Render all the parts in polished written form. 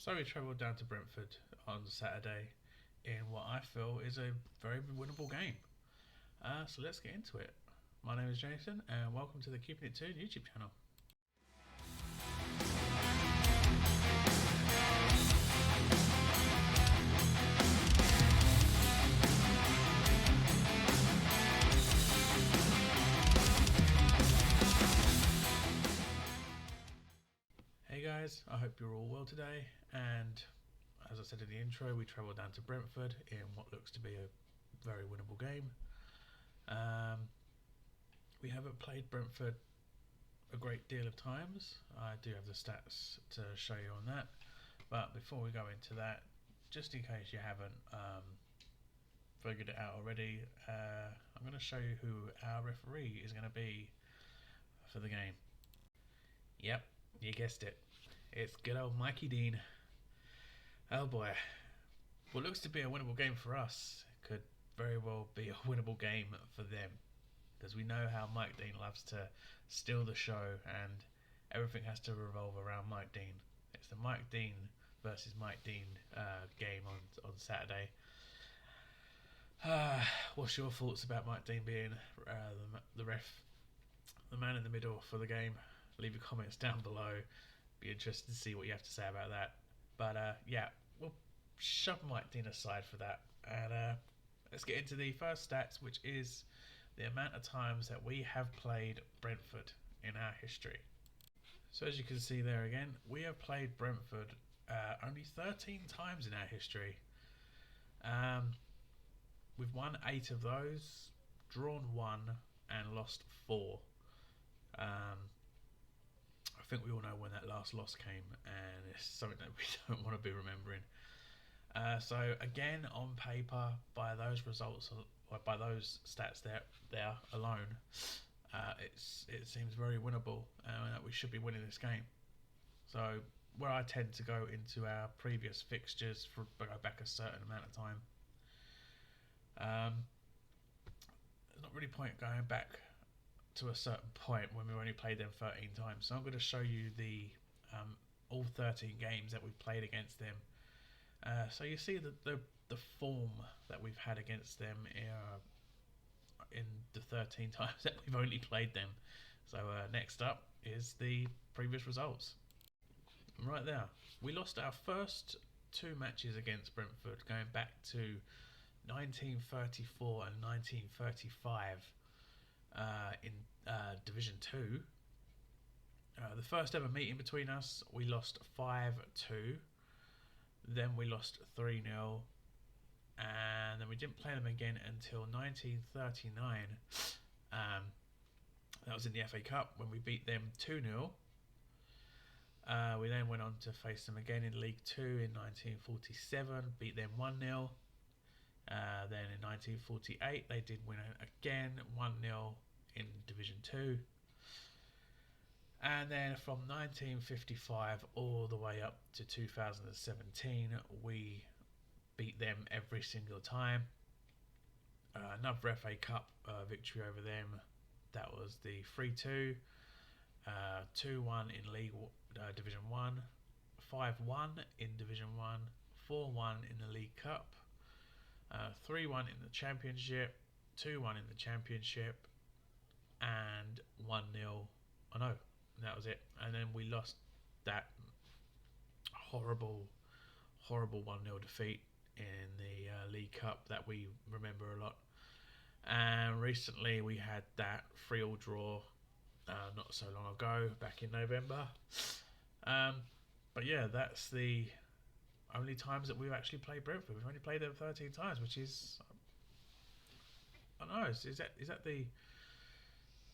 So we travelled down to Brentford on Saturday in what I feel is a very winnable game. So let's get into it. My name is Jason, and welcome to the Keeping It Tuned YouTube channel. Hey guys, I hope you're all well today. And as I said in the intro, we travelled down to Brentford in what looks to be a very winnable game. We haven't played Brentford a great deal of times. I do have the stats to show you on that. But before we go into that, just in case you haven't figured it out already, I'm going to show you who our referee is going to be for the game. Yep, you guessed it. It's good old Mikey Dean. Oh boy. What looks to be a winnable game for us could very well be a winnable game for them. Because we know how Mike Dean loves to steal the show and everything has to revolve around Mike Dean. It's the Mike Dean versus Mike Dean game on Saturday. What's your thoughts about Mike Dean being the ref, the man in the middle for the game? Leave your comments down below. Be interested to see what you have to say about that. But yeah, we'll shove Mike Dean aside for that. And let's get into the first stats, which is the amount of times that we have played Brentford in our history. So as you can see there again, we have played Brentford only 13 times in our history. We've won 8 of those, drawn 1 and lost 4. I think we all know when that last loss came, and it's something that we don't want to be remembering. So again, on paper, by those results, or by those stats there alone, it seems very winnable, and that we should be winning this game. So where I tend to go into our previous fixtures for go back a certain amount of time, there's not really point going back to a certain point when we've only played them 13 times. So I'm going to show you the all 13 games that we've played against them. So you see the form that we've had against them in the 13 times that we've only played them. So next up is the previous results. Right there, we lost our first 2 matches against Brentford going back to 1934 and 1935 in Division 2. The first ever meeting between us, we lost 5-2. Then we lost 3-0. And then we didn't play them again until 1939. That was in the FA Cup when we beat them 2-0. We then went on to face them again in League 2 in 1947, beat them 1-0. Then in 1948 they did win again 1-0 in Division 2. And then from 1955 all the way up to 2017 we beat them every single time. Another FA Cup victory over them, that was the 3-2, 2-1 in League Division 1, 5-1 in Division 1, 4-1 in the League Cup, 3-1 in the Championship, 2-1 in the Championship, and 1-0. Oh no, that was it. And then we lost that horrible 1-0 defeat in the League Cup that we remember a lot. And recently we had that 3-3 draw not so long ago, back in November. But yeah, that's the only times that we've actually played Brentford. We've only played them 13 times, which is, I don't know, is that the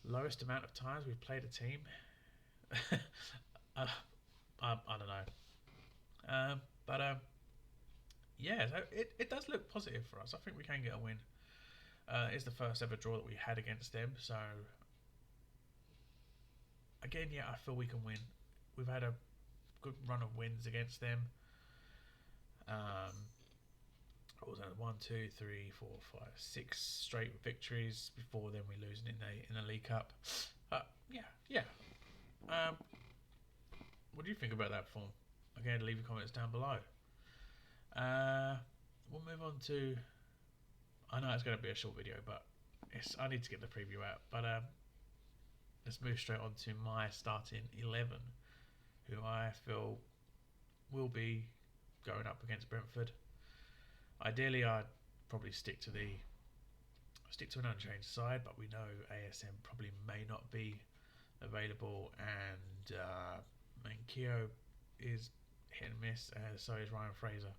lowest amount of times we've played a team? I don't know. Yeah, so it does look positive for us. I think we can get a win. It's the first ever draw that we had against them. So again, yeah, I feel we can win. We've had a good run of wins against them. What was that? 1, 2, 3, 4, 5, 6 straight victories before then we losing in the League Cup. Yeah. What do you think about that form? Again, leave your comments down below. Uh, we'll move on to. I know it's going to be a short video, but I need to get the preview out. But let's move straight on to my starting 11, who I feel will be going up against Brentford. Ideally, I'd probably stick to an unchanged side, but we know ASM probably may not be available, and Mankio is hit and miss, so is Ryan Fraser.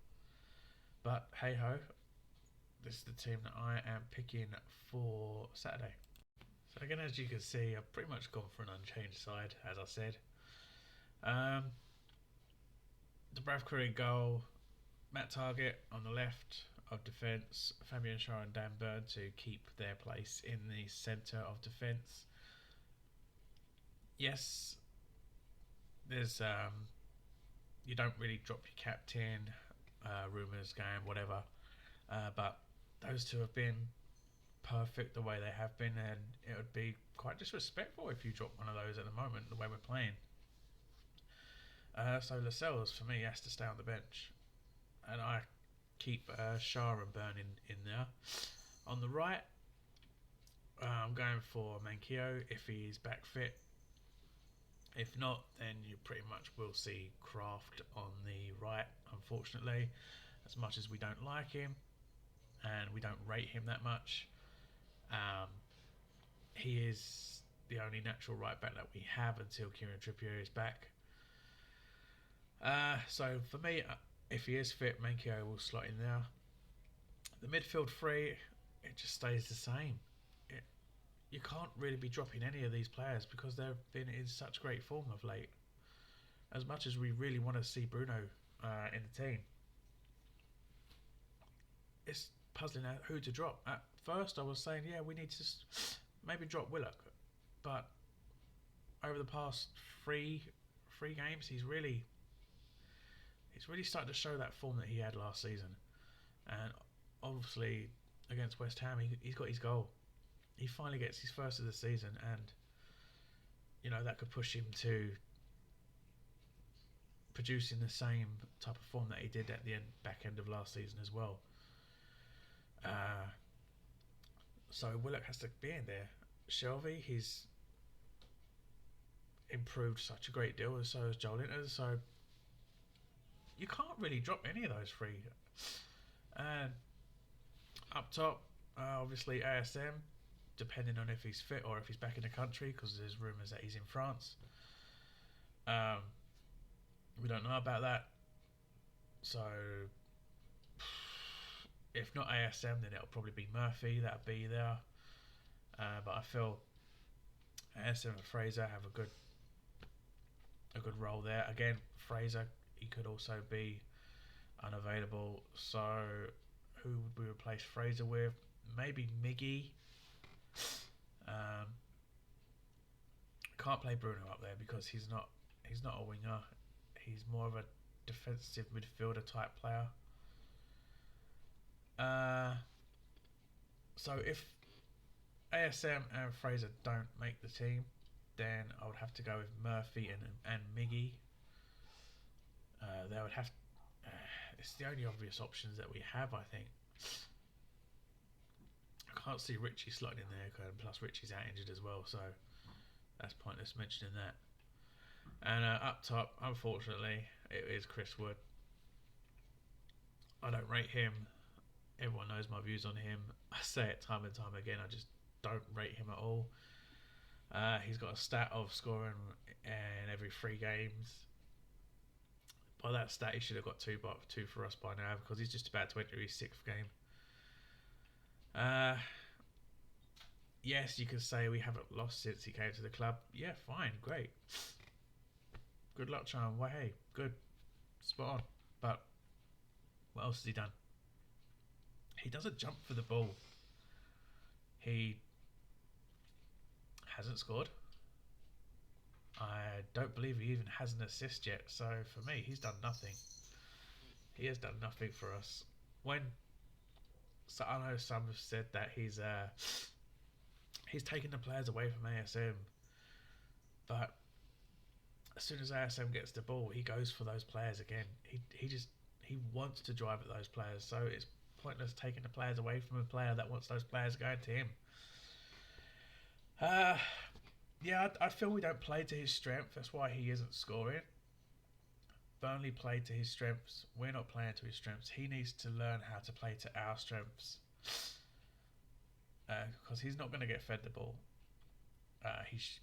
But hey ho, this is the team that I am picking for Saturday. So again, as you can see, I've pretty much gone for an unchanged side, as I said. Dubravka in goal, Matt Target on the left of defence, Fabian Schär and Dan Burn to keep their place in the centre of defence. Yes, there's you don't really drop your captain, rumours going, whatever, but those two have been perfect the way they have been, and it would be quite disrespectful if you drop one of those at the moment, the way we're playing. So Lascelles, for me, has to stay on the bench, and I keep Schär and Burn in there. On the right, I'm going for Mankio if he's back fit. If not, then you pretty much will see Kraft on the right, unfortunately. As much as we don't like him and we don't rate him that much, he is the only natural right back that we have until Kieran Trippier is back. So for me, if he is fit, Mankio will slot in there. The midfield three, it just stays the same. You can't really be dropping any of these players because they've been in such great form of late. As much as we really want to see Bruno in the team, it's puzzling out who to drop. At first, I was saying, yeah, we need to maybe drop Willock, but over the past three games, he's really started to show that form that he had last season, and obviously against West Ham, he's got his goal. He finally gets his first of the season, and that could push him to producing the same type of form that he did at the back end of last season as well. So Willock has to be in there. Shelvey, he's improved such a great deal, and so has Joel Inter. So you can't really drop any of those three. And up top, obviously ASM, depending on if he's fit or if he's back in the country, because there's rumours that he's in France. We don't know about that. So if not ASM, then it'll probably be Murphy that'll be there. But I feel ASM and Fraser have a good role there. Again, Fraser, he could also be unavailable. So who would we replace Fraser with? Maybe Miggy. Can't play Bruno up there because he's not a winger. He's more of a defensive midfielder type player. So if ASM and Fraser don't make the team, then I would have to go with Murphy and Miggy. They would have. It's the only obvious options that we have, I think. I can't see Richie slotting in there, and plus Richie's out injured as well, so that's pointless mentioning that. And up top, unfortunately, it is Chris Wood. I don't rate him. Everyone knows my views on him. I say it time and time again. I just don't rate him at all. He's got a stat of scoring in every 3 games. By that stat, he should have got 2 for us by now because he's just about to enter his 6th game. Yes, you could say we haven't lost since he came to the club. Yeah, fine, great. Good luck, Charm. Well, hey, good. Spot on. But what else has he done? He doesn't jump for the ball. He hasn't scored. I don't believe he even has an assist yet. So for me, he's done nothing. He has done nothing for us. So I know some have said that he's taken the players away from ASM, but as soon as ASM gets the ball, he goes for those players again. He wants to drive at those players, so it's pointless taking the players away from a player that wants those players going to him. Uh, yeah, I feel we don't play to his strength. That's why he isn't scoring. Burnley played to his strengths. We're not playing to his strengths. He needs to learn how to play to our strengths, because he's not going to get fed the ball. His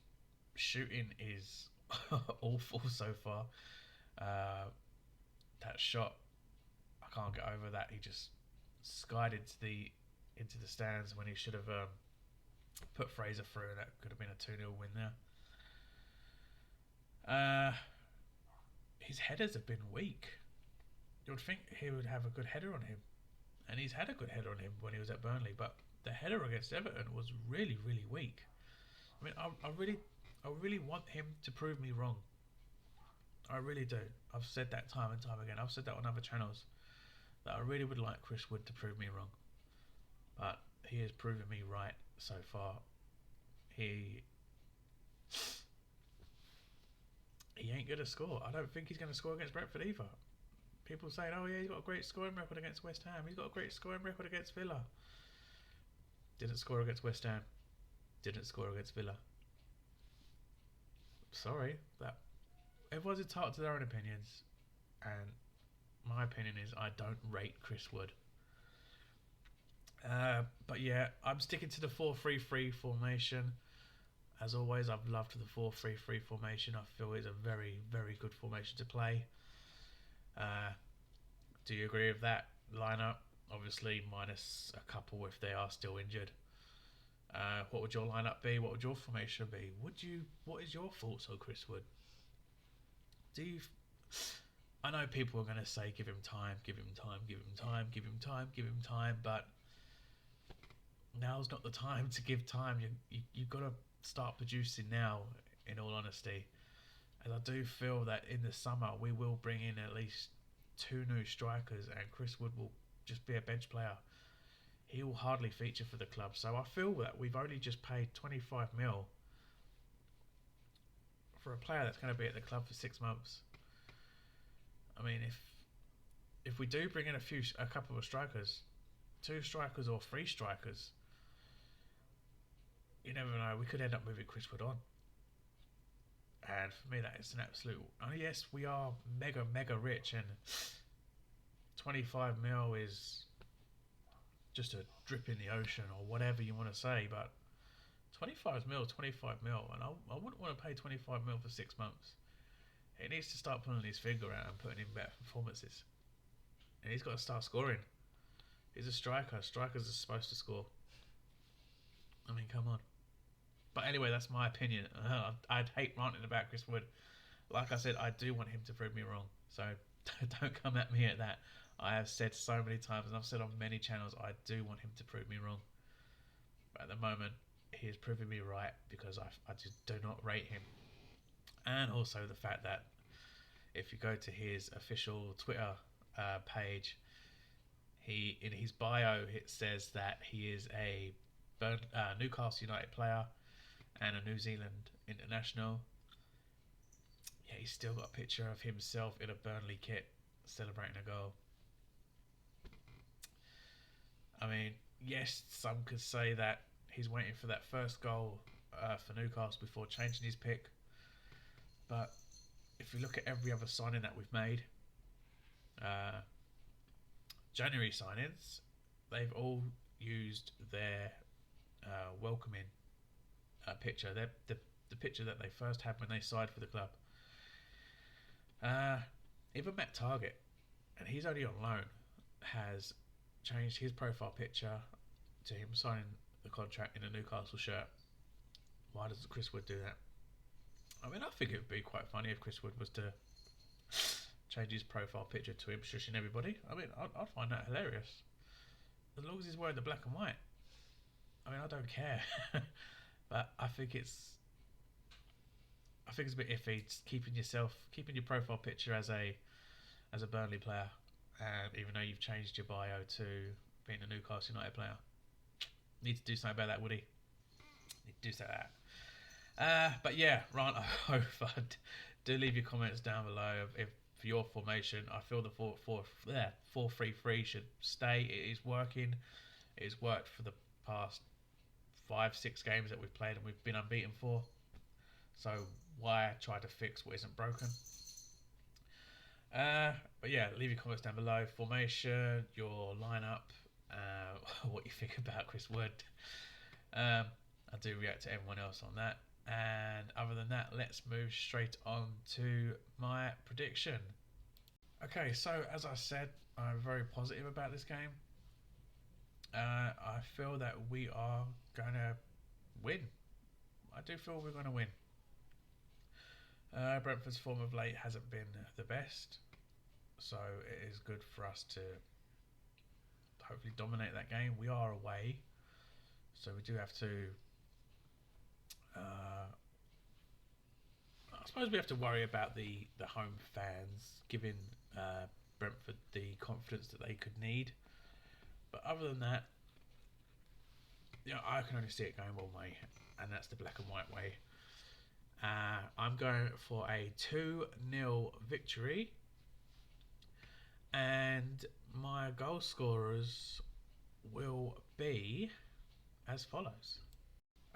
shooting is awful so far. That shot, I can't get over that. He just skied into the stands when he should have put Fraser through, and that could have been a 2-0 win there. His headers have been weak. You would think he would have a good header on him, and he's had a good header on him when he was at Burnley, but the header against Everton was really, really weak. I mean, I really want him to prove me wrong. I really do. I've said that time and time again. I've said that on other channels, that I really would like Chris Wood to prove me wrong. But he has proven me right so far. He ain't going to score. I don't think he's going to score against Brentford either. People saying, oh yeah, he's got a great scoring record against West Ham. He's got a great scoring record against Villa. Didn't score against West Ham. Didn't score against Villa. Sorry, that everyone's entitled to their own opinions, and my opinion is I don't rate Chris Wood. But yeah, I'm sticking to the 4-3-3 formation. As always, I've loved the 4-3-3 formation. I feel it's a very, very good formation to play. Do you agree with that lineup? Obviously, minus a couple if they are still injured. What would your lineup be? What would your formation be? What is your thoughts on Chris Wood? I know people are going to say give him time, give him time, give him time, give him time, give him time, but now's not the time to give time. You've got to start producing now, in all honesty. And I do feel that in the summer we will bring in at least 2 new strikers, and Chris Wood will just be a bench player. He will hardly feature for the club. So I feel that we've only just paid 25 mil for a player that's going to be at the club for 6 months. I mean, if we do bring in a couple of strikers, 2 strikers or 3 strikers, you never know. We could end up moving Chris Wood on. And for me, that is an absolute... Oh yes, we are mega, mega rich, and 25 mil is just a drip in the ocean, or whatever you want to say, but 25 mil, and I wouldn't want to pay 25 mil for 6 months. He needs to start pulling his finger out and putting in better performances. And he's got to start scoring. He's a striker. Strikers are supposed to score. I mean, come on. But anyway, that's my opinion. I'd hate ranting about Chris Wood. Like I said, I do want him to prove me wrong. So don't come at me at that. I have said so many times, and I've said on many channels, I do want him to prove me wrong. But at the moment, he is proving me right, because I just do not rate him. And also the fact that if you go to his official Twitter page, in his bio it says that he is a Newcastle United player and a New Zealand international. Yeah, he's still got a picture of himself in a Burnley kit celebrating a goal. I mean, yes, some could say that he's waiting for that first goal for Newcastle before changing his pick. But if you look at every other signing that we've made, January signings, they've all used their welcoming picture, the picture that they first had when they signed for the club. Even Matt Target, and he's only on loan, has changed his profile picture to him signing the contract in a Newcastle shirt. Why does Chris Wood do that? I mean, I think it would be quite funny if Chris Wood was to change his profile picture to him shushing everybody. I mean, I'd find that hilarious. As long as he's wearing the black and white. I mean, I don't care. But I think it's a bit iffy, just keeping your profile picture as a Burnley player, even though you've changed your bio to being a Newcastle United player. Need to do something about that, Woody. Need to do something about that. But yeah, rant over. Do leave your comments down below if for your formation. I feel the 4-3-3 should stay. It is working. It has worked for the past 5-6 games that we've played and we've been unbeaten for. So why try to fix what isn't broken? But yeah, leave your comments down below. Formation, your lineup, what you think about Chris Wood. I do react to everyone else on that. And other than that, let's move straight on to my prediction. Okay, so as I said, I'm very positive about this game. I feel that we are going to win. I do feel we're going to win. Brentford's form of late hasn't been the best, so it is good for us to hopefully dominate that game. We are away, so we do have to. I suppose we have to worry about the home fans giving Brentford the confidence that they could need. But other than that, I can only see it going one way, and that's the black and white way. I'm going for a 2-0 victory, and my goal scorers will be as follows.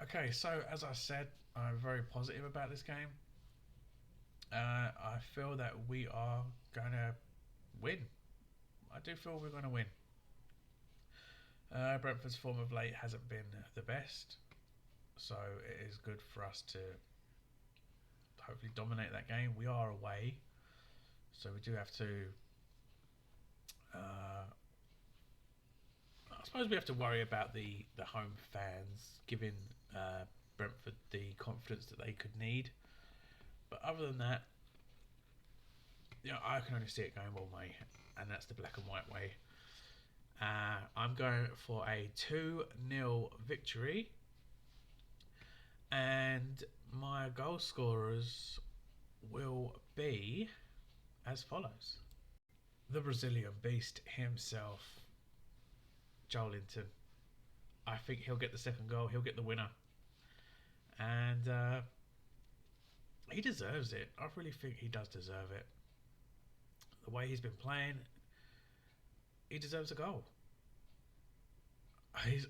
Okay, so as I said, I'm very positive about this game. I feel that we are going to win. I do feel we're going to win. Brentford's form of late hasn't been the best, so it is good for us to hopefully dominate that game. We are away, so we do have to. I suppose we have to worry about the home fans giving Brentford the confidence that they could need. But other than that, I can only see it going one way, and that's the black and white way. I'm going for a 2-0 victory, and my goal scorers will be as follows. The Brazilian beast himself, Joelinton. I think he'll get the second goal. He'll get the winner. And he deserves it. I really think he does deserve it. The way he's been playing, he deserves a goal. I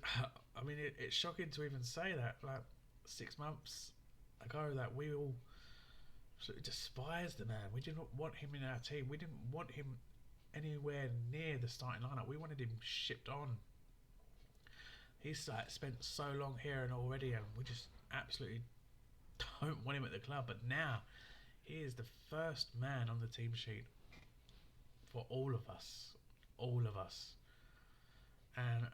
mean, it's shocking to even say that. Like 6 months ago, that we all absolutely despised the man. We didn't want him in our team. We didn't want him anywhere near the starting lineup. We wanted him shipped on. He's spent so long here and already, and we just absolutely don't want him at the club. But now he is the first man on the team sheet for all of us. And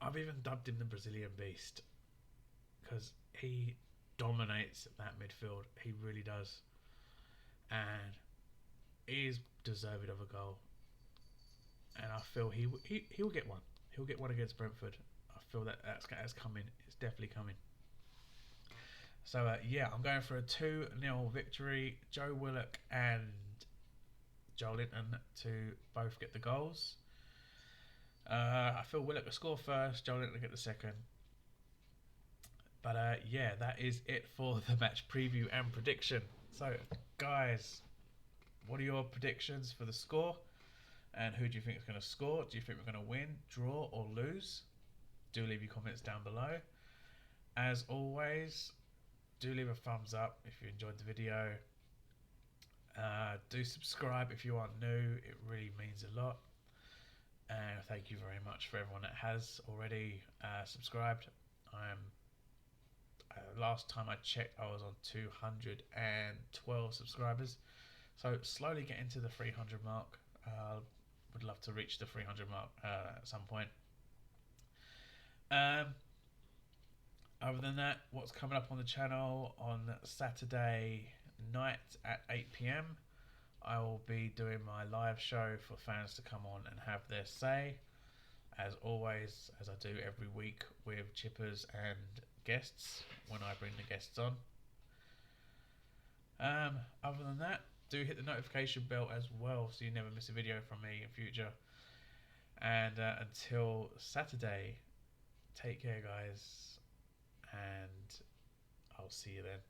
I've even dubbed him the Brazilian beast because he dominates that midfield. He really does, and he is deserving of a goal. And I feel he'll get one. He'll get one against Brentford. I feel that's coming. It's definitely coming. So I'm going for a 2-0 victory. Joe Willock and Joelinton to both get the goals. I feel Willock will score first, Joelinton will get the second. But that is it for the match preview and prediction. So guys, what are your predictions for the score? And who do you think is going to score? Do you think we're going to win, draw, or lose? Do leave your comments down below. As always, do leave a thumbs up if you enjoyed the video. Do subscribe if you are new. It really means a lot. And thank you very much for everyone that has already subscribed. Last time I checked, I was on 212 subscribers. So slowly getting to the 300 mark. Would love to reach the 300 mark at some point. Other than that, what's coming up on the channel on Saturday night at 8 p.m. I will be doing my live show for fans to come on and have their say, as always, as I do every week with chippers and guests when I bring the guests on. Other than that, do hit the notification bell as well so you never miss a video from me in future. And until Saturday, take care guys, and I'll see you then.